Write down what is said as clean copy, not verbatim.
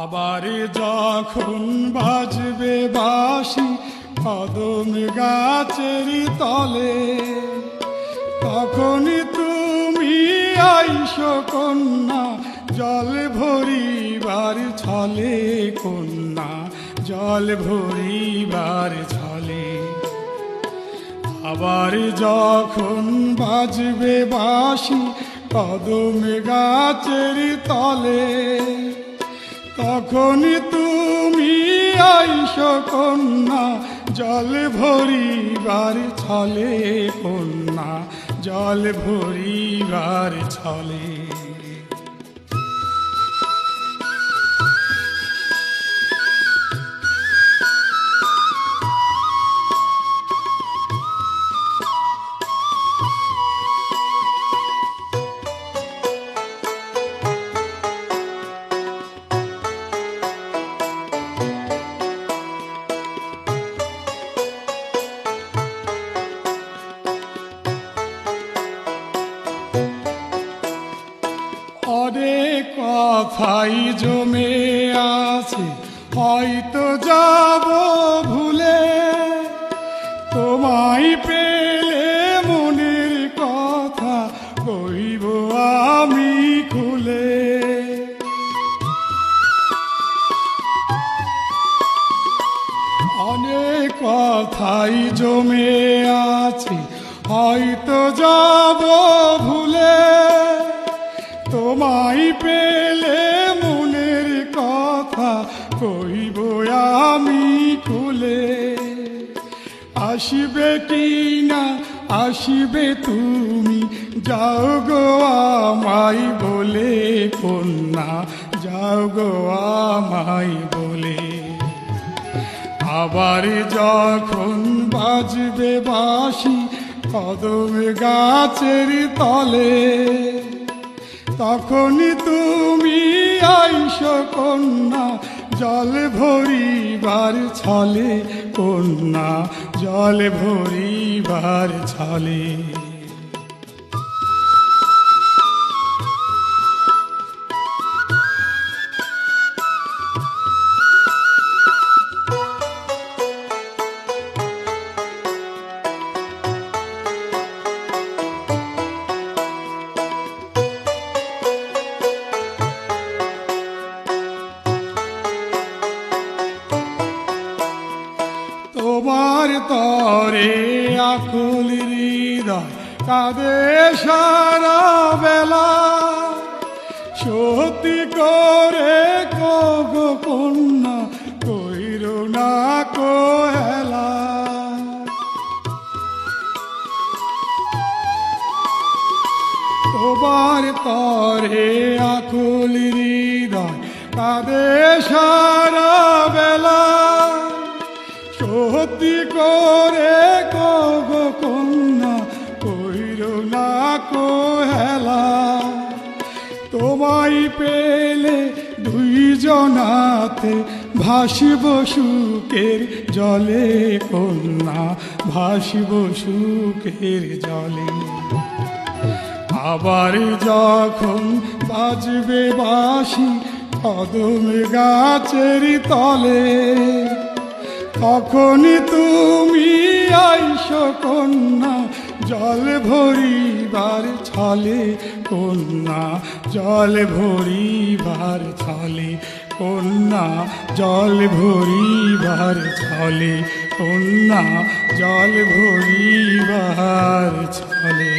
আবার যখন বাজবে বাঁশি কদম গাছের তলে, তখন তুমি আইসো কন্যা জল ভরিবার ছলে, কন্যা জল ভরিবার ছলে। আবার যখন বাজবে বাঁশি কদম গাছের তলে, তখন তুমি আইসো কন্যা জল ভরিবার ছলে, কন্যা জল ভরিবার ছলে। অনেক কথাই জমে আছে হয়তো যাব ভুলে, তোমায় পেলে মনের কথা কইব আমি খুলে। অনেক কথাই জমে আছে হয়তো যাব ভুলে, তোমায় পেলে মনের কথা কইব আমি খুলে। আসিবে কি না আসিবে তুমি যাও গো আমায় বলে, কন্যা যাও গো আমায় বলে। আবার যখন বাজবে বাঁশি কদম গাছের তলে, তখন তুমি আইসো কন্যা জল ভরিবার ছলে, কন্যা জল ভরিবার ছলে। তোমার তরে আকুল হৃদয় কাঁদে সারা বেলা, সত্যি করে কগো কন্যা কইর না কোহেলা। তোমার তরে আকুল হৃদয় কাঁদে সারা বেলা, সত্যি করে কগো কন্যা কইর না কোহেলা। তোমায় পেলে দুইজনাতে ভাসিব সুখের জলে, কন্যা ভাসিব সুখের জলে। আবার যখন বাজবে বাঁশি কদম গাছের তলে, তখন তুমি আইসো কন্যা জল ভরিবার ছলে, কন্যা জল ভরিবার ছলে, কন্যা জল ভরিবার ছলে, কন্যা জল ভরিবার ছলে।